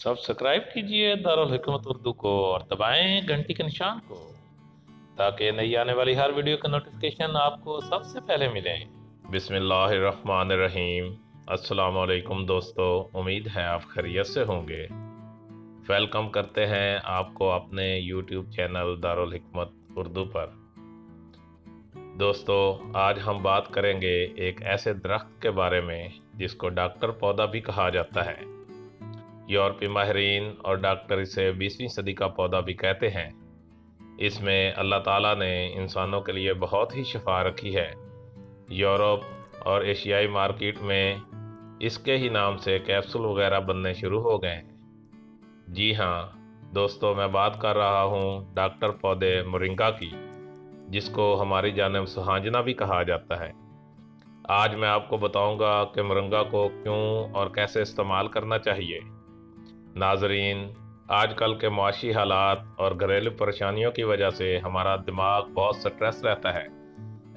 Subscribe कीजिए दारुल हिकमत उर्दू को और दबाएं घंटी के निशान को ताकि नई आने वाली हर वीडियो का नोटिफिकेशन आपको सबसे पहले मिले। बिस्मिल्लाहिर्रहमानिर्रहीम। अस्सलाम वालेकुम दोस्तों, उम्मीद है आप खैरियत से होंगे। वेलकम करते हैं आपको अपने यूट्यूब चैनल दारुल हिकमत उर्दू पर। दोस्तों, आज हम बात करेंगे एक ऐसे दरख्त के बारे में जिसको डॉक्टर पौधा भी कहा जाता है। यूरोपीय माहिरीन और डॉक्टर इसे 20वीं सदी का पौधा भी कहते हैं। इसमें अल्लाह ताला ने इंसानों के लिए बहुत ही शिफा रखी है। यूरोप और एशियाई मार्केट में इसके ही नाम से कैप्सूल वगैरह बनने शुरू हो गए हैं। जी हाँ दोस्तों, मैं बात कर रहा हूँ डॉक्टर पौधे मोरिंगा की, जिसको हमारी जानिब सुहांजना भी कहा जाता है। आज मैं आपको बताऊंगा कि मोरिंगा को क्यों और कैसे इस्तेमाल करना चाहिए। नाजरीन, आजकल के माशी हालात और घरेलू परेशानियों की वजह से हमारा दिमाग बहुत स्ट्रेस रहता है।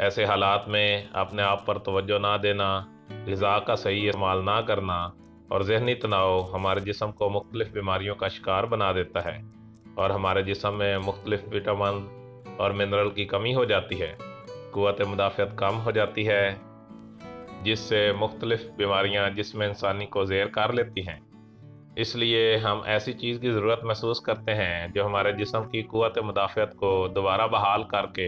ऐसे हालात में अपने आप पर तवज्जो ना देना, ग़िज़ा का सही इस्तेमाल ना करना और ज़हनी तनाव हमारे जिस्म को मुख्तलिफ़ बीमारियों का शिकार बना देता है और हमारे जिस्म में मुख्तलिफ़ विटामिन और मिनरल की कमी हो जाती है। क़ुव्वत मुदाफ़अत कम हो जाती है, जिससे मुख्तलिफ़ बीमारियाँ जिस्म इंसानी को ज़ेर कर लेती हैं। इसलिए हम ऐसी चीज़ की ज़रूरत महसूस करते हैं जो हमारे जिस्म की क़ुव्वत मुदाफ़अत को दोबारा बहाल करके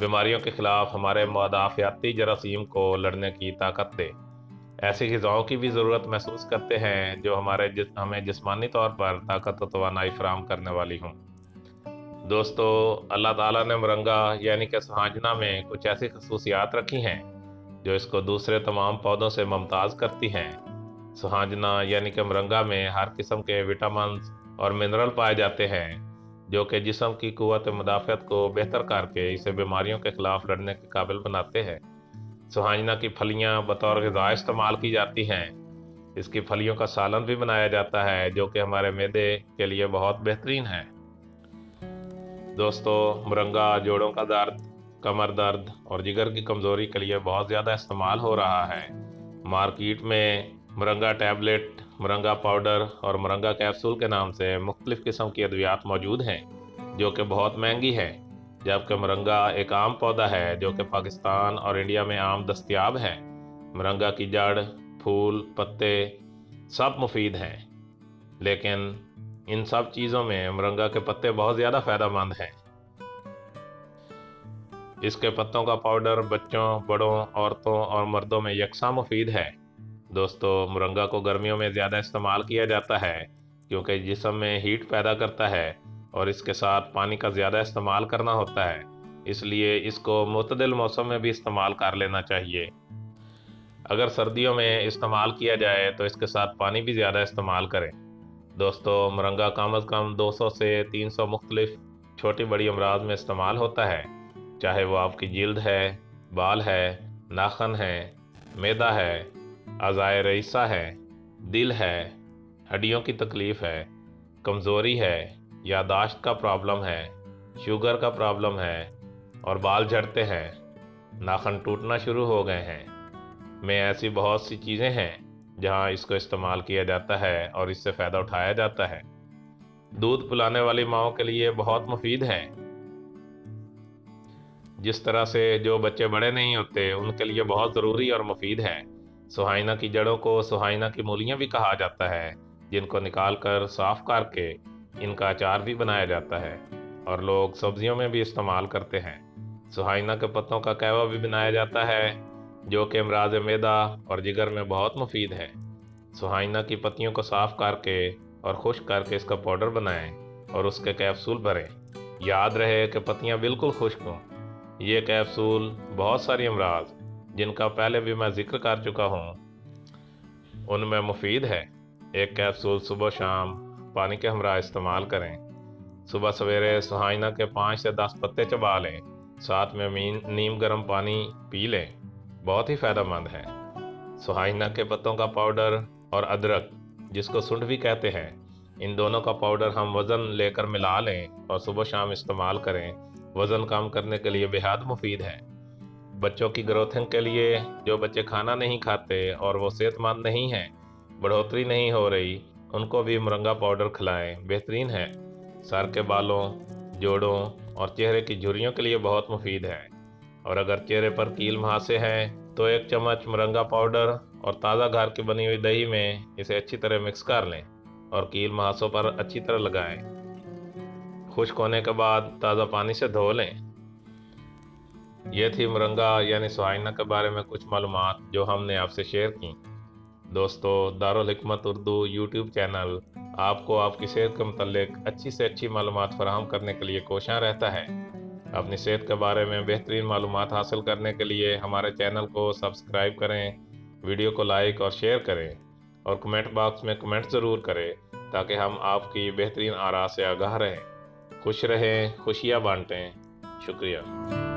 बीमारियों के ख़िलाफ़ हमारे मुदाफ़अती जरासीम को लड़ने की ताकत दे। ऐसी ग़िज़ाओं की भी ज़रूरत महसूस करते हैं जो हमें जिस्मानी तौर पर ताकत व तवानाई फ़राहम करने वाली हों। दोस्तों, अल्लाह ताला ने मोरिंगा यानी कि सुहांजना में कुछ ऐसी खसूसियात रखी हैं जो इसको दूसरे तमाम पौधों से मुमताज़ करती हैं। सुहांजना यानी कि मोरिंगा में हर किस्म के विटामिन और मिनरल पाए जाते हैं जो कि जिस्म की क़ुव्वत मुदाफ़अत को बेहतर करके इसे बीमारियों के ख़िलाफ़ लड़ने के काबिल बनाते हैं। सुहांजना की फलियां बतौर ग़िज़ा इस्तेमाल की जाती हैं। इसकी फलियों का सालन भी बनाया जाता है जो कि हमारे मैदे के लिए बहुत बेहतरीन है। दोस्तों, मोरिंगा जोड़ों का दर्द, कमर दर्द और जिगर की कमज़ोरी के लिए बहुत ज़्यादा इस्तेमाल हो रहा है। मार्केट में मोरिंगा टैबलेट, मोरिंगा पाउडर और मोरिंगा कैप्सूल के नाम से मुख्तलिफ़ किस्म की अद्वियात मौजूद हैं जो कि बहुत महंगी है, जबकि मोरिंगा एक आम पौधा है जो कि पाकिस्तान और इंडिया में आम दस्तयाब है। मोरिंगा की जड़, फूल, पत्ते सब मुफीद हैं, लेकिन इन सब चीज़ों में मोरिंगा के पत्ते बहुत ज़्यादा फ़ायदेमंद हैं। इसके पत्तों का पाउडर बच्चों, बड़ों, औरतों और मर्दों में यकसा मुफीद है। दोस्तों, मोरिंगा को गर्मियों में ज़्यादा इस्तेमाल किया जाता है क्योंकि जिस्म में हीट पैदा करता है और इसके साथ पानी का ज़्यादा इस्तेमाल करना होता है। इसलिए इसको मुतदिल मौसम में भी इस्तेमाल कर लेना चाहिए। अगर सर्दियों में इस्तेमाल किया जाए तो इसके साथ पानी भी ज़्यादा इस्तेमाल करें। दोस्तों, मोरिंगा कम अज़ कम 200 से 300 मुख्तलिफ़ छोटी बड़ी अमराज में इस्तेमाल होता है, चाहे वो आपकी जिल्द है, बाल है, नाखन है, मैदा है, अज़ाए रईसा है, दिल है, हड्डियों की तकलीफ़ है, कमज़ोरी है, यादाश्त का प्रॉब्लम है, शुगर का प्रॉब्लम है और बाल झड़ते हैं, नाखन टूटना शुरू हो गए हैं, में ऐसी बहुत सी चीज़ें हैं जहां इसको इस्तेमाल किया जाता है और इससे फ़ायदा उठाया जाता है। दूध पिलाने वाली माँओं के लिए बहुत मुफीद है। जिस तरह से जो बच्चे बड़े नहीं होते उनके लिए बहुत ज़रूरी और मुफीद है। सुहांजना की जड़ों को सुहांजना की मूलियाँ भी कहा जाता है, जिनको निकाल कर साफ करके इनका अचार भी बनाया जाता है और लोग सब्जियों में भी इस्तेमाल करते हैं। सुहांजना के पत्तों का कहवा भी बनाया जाता है जो कि अमराज मैदा और जिगर में बहुत मुफीद है। सुहांजना की पत्तियों को साफ करके और खुश्क करके इसका पाउडर बनाएं और उसके कैप्सूल भरें। याद रहे कि पत्तियाँ बिल्कुल खुश्क हों। ये कैप्सूल बहुत सारी अमराज जिनका पहले भी मैं जिक्र कर चुका हूँ उनमें मुफीद है। एक कैप्सूल सुबह शाम पानी के हमरा इस्तेमाल करें। सुबह सवेरे सुहांजना के 5 से 10 पत्ते चबा लें, साथ में नीम गर्म पानी पी लें, बहुत ही फ़ायदेमंद है। सुहांजना के पत्तों का पाउडर और अदरक, जिसको सुंठ भी कहते हैं, इन दोनों का पाउडर हम वज़न लेकर मिला लें और सुबह शाम इस्तेमाल करें। वज़न कम करने के लिए बेहद मुफीद है। बच्चों की ग्रोथिंग के लिए, जो बच्चे खाना नहीं खाते और वो सेहतमंद नहीं हैं, बढ़ोतरी नहीं हो रही, उनको भी मुरंगा पाउडर खिलाएं, बेहतरीन है। सर के बालों, जोड़ों और चेहरे की झुर्रियों के लिए बहुत मुफीद है। और अगर चेहरे पर कील मुहासे हैं तो 1 चम्मच मुरंगा पाउडर और ताज़ा घर की बनी हुई दही में इसे अच्छी तरह मिक्स कर लें और कील मुहासों पर अच्छी तरह लगाएं। खुश्क होने के बाद ताज़ा पानी से धो लें। ये थी मुरंगा यानी सुहाइना के बारे में कुछ मालूमात जो हमने आपसे शेयर की। दोस्तों, दारुल हिकमत उर्दू यूट्यूब चैनल आपको आपकी सेहत के मुतालिक अच्छी से अच्छी मालूमात फराहम करने के लिए कोशां रहता है। अपनी सेहत के बारे में बेहतरीन मालूमात हासिल करने के लिए हमारे चैनल को सब्सक्राइब करें, वीडियो को लाइक और शेयर करें और कमेंट बॉक्स में कमेंट ज़रूर करें ताकि हम आपकी बेहतरीन आरा से आगाह रहें। खुश रहें, खुशियाँ बांटें। शुक्रिया।